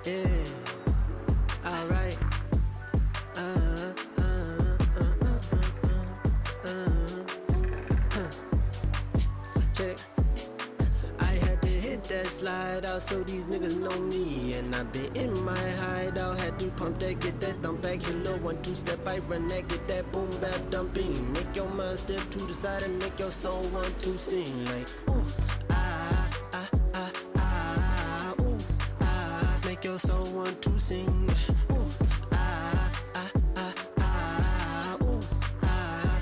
Yeah, alright. Check. I had to hit that slide out so these niggas know me. And I been in my hideout, had to pump that, get that thump back. Hello, 1 2 step, I run that, get that boom bap dumping. Make your mind step to the side and make your soul want to sing like ooh, ooh, make your soul want to sing. Ooh, ooh,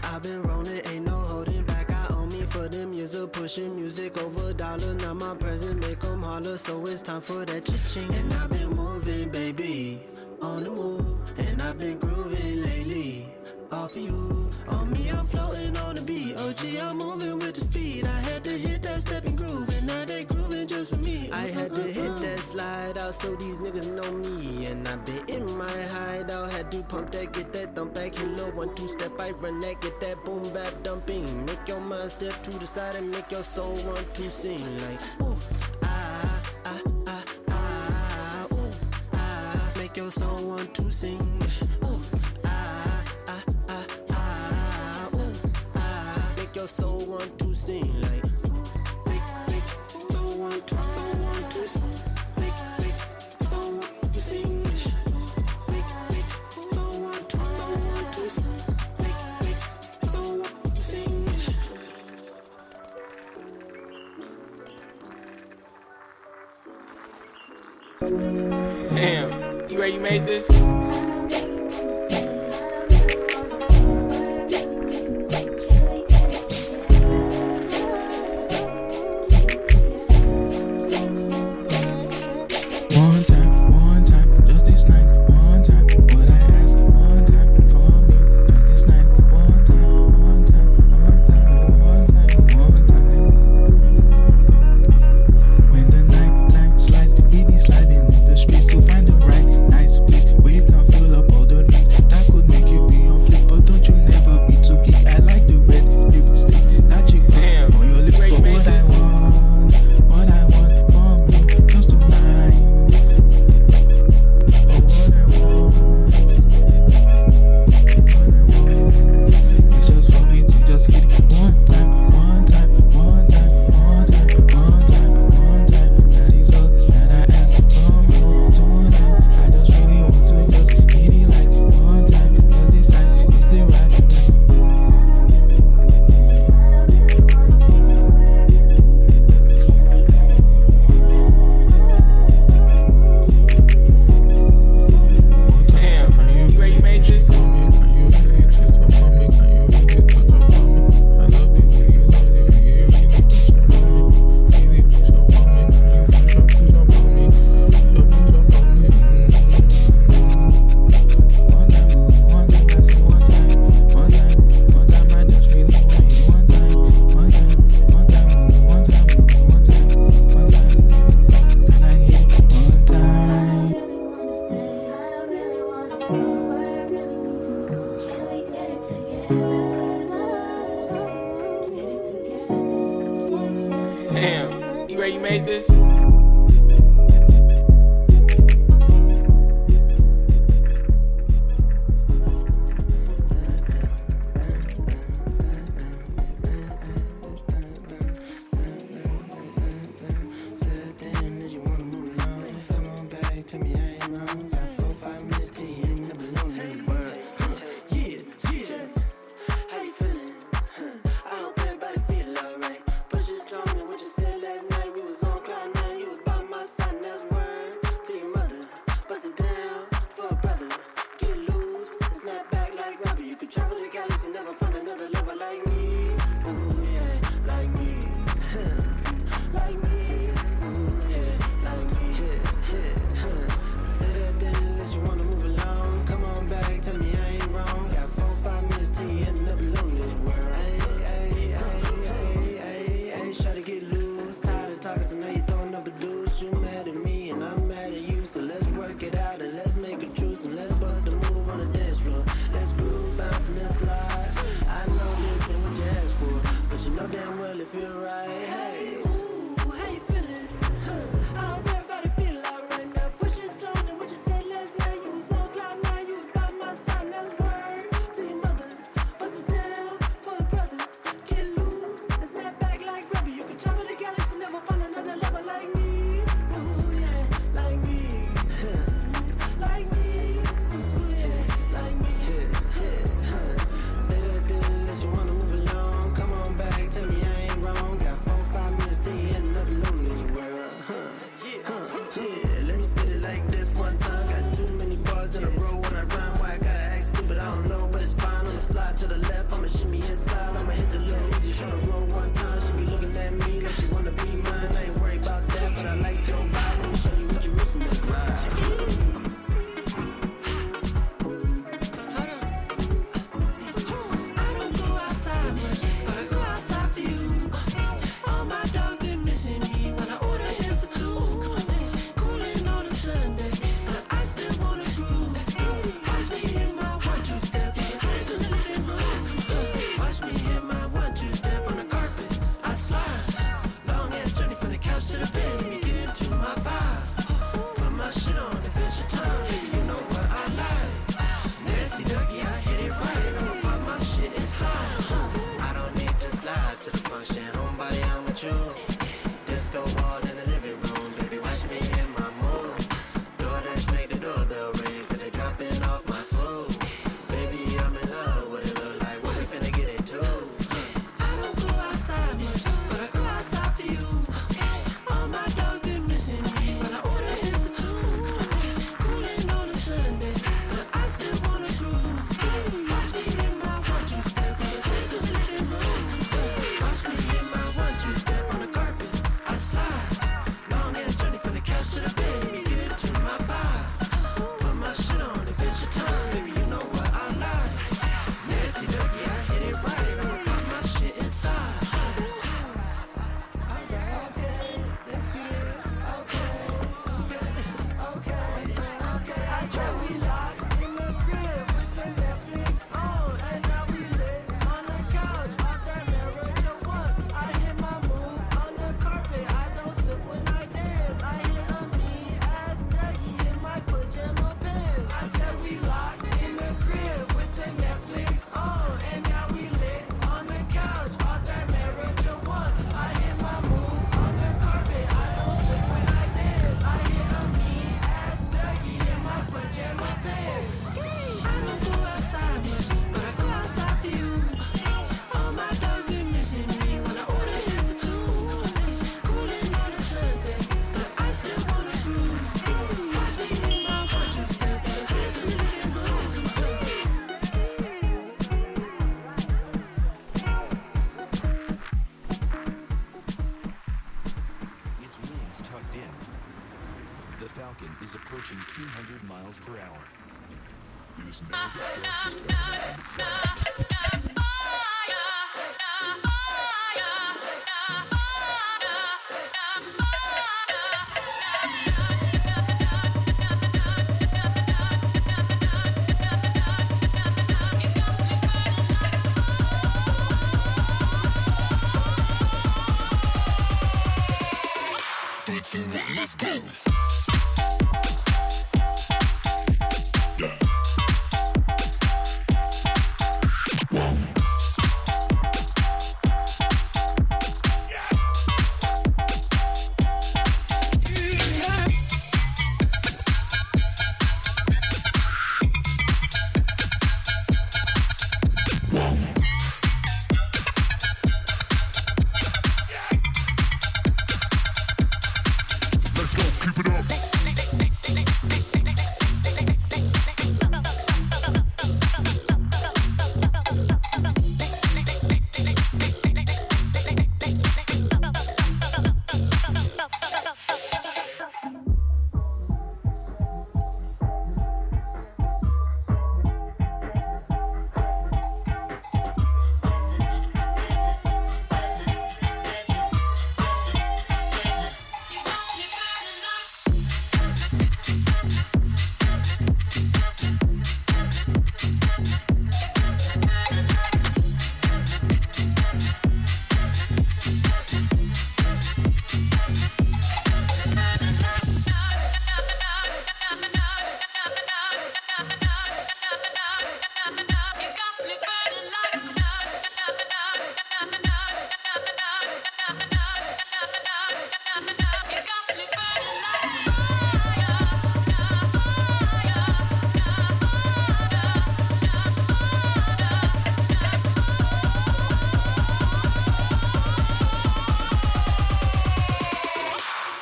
I've been rolling, ain't no holding back. I own me for them years of pushing music over dollars. Now my present make them holler, so it's time for that cha-ching. And I've been moving, baby, on the move. And I've been grooving lately, off of you. On me, I'm floating on the beat. OG, I'm moving with the speed. I had to hit that stepping groove, and now they grooving just for me. I had to hit that slide out so these niggas know me. And I've been in my hideout, had to pump that, get that thump back. Hello, 1 2 step, I run that, get that boom bap dumping. Make your mind step to the side and make your soul want to sing like ooh, ooh, make your soul want to sing. Ooh, make your soul want to sing like make soul want to sing. Make soul want to sing. Make soul want to sing. Make soul want to sing. Damn, you ready? You made this? One time, just this night. One time, what I ask. One time from you, just this night. One time. When the night time slides, he be sliding in the streets to find the right nice place where you can fill up all the dreams that could make you be on flick. But don't you never be too geek. I like the red lipsticks that you put on your lips. But what I want from you just tonight. But what I want is just for me to just hit it one time. That is all that I ask from you tonight. I just really want to just hit it like one time. Cause this time is the right time. Damn, you ready? You made this? Can you really twist up on me? Can you really touch up on me? I love the way you love it. Can you really push up on me? Really push up on me? Can you push up on me? Push up on me. One time, I say one time. I just really want it. One time. Can I hit it one time? Damn, you ready? You made this? Said then that you wanna move along. Come on back, tell me I ain't wrong. Got 4 5 minutes till you end up alone in the world. Yeah. How you feeling? I hope everybody feel alright. Push it strong and what you said last night. We was on cloud 9, you was by my side, and that's word to your mother. Bust it down for a brother. Get loose and snap back like rubber. You could travel the galaxy, never find another lover like me. Ooh yeah, like me. Like me. Ooh yeah, like me. Say that then unless you wanna move along. Come on back, tell me I ain't wrong. Got 4 5 minutes till you end up alone in this world. Hey, try to get loose. Tired of talking, so now you throwing up a deuce. You mad at me and I'm mad at you, so let's work it out and let's make a truce and let's bust a move on the dance floor. Let's groove, bounce and then slide. I know this ain't what you asked for, but you know damn well it feel right. Hey, ooh, how you feeling? I hope everybody feel alright now. Push it strong. disco wall in the living room. Baby, watch me in my mood. DoorDash make the doorbell ring, cause they dropping off my food. Baby, I'm in love, what it look like, what we finna get into? I don't go outside much, but I go outside for you. All my dogs been missing me when I order him for two. Cooling on a Sunday, but I still wanna cruise. Watch me hit my 1-2 step in the living room. Watch me hit my 1-2 step on the carpet. I slide, long ass journey from the couch to the bed. Let me get into my vibe. Put my shit on if it's your time, baby. You know what I like. Nasty doggy, I hit it right. I'ma pop my shit inside. Alright, okay, let's get it. Okay. I said we locked in the crib with the Netflix on, and now we lit on the couch. Off that mirror, you want? I hit my move on the carpet. I don't slip when I dance. I hit a mean ass Dougie in my pajama pants. I said we locked in the crib with the Netflix on, and now we lit on the couch. Off that mirror, you want? I hit my move on the carpet. I don't slip when I dance. I hit a mean ass Dougie in my pajama pants. I don't go outside much, but I go outside for you. All my dogs been missing me when I order him for two. Cooling on a Sunday, but I still wanna cruise. Watch me hit my 1-2 step in the living room. Its wings tucked in. The Falcon is approaching 200 miles per hour. It is now the fastest Let's go.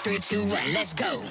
Three, two, one, let's go.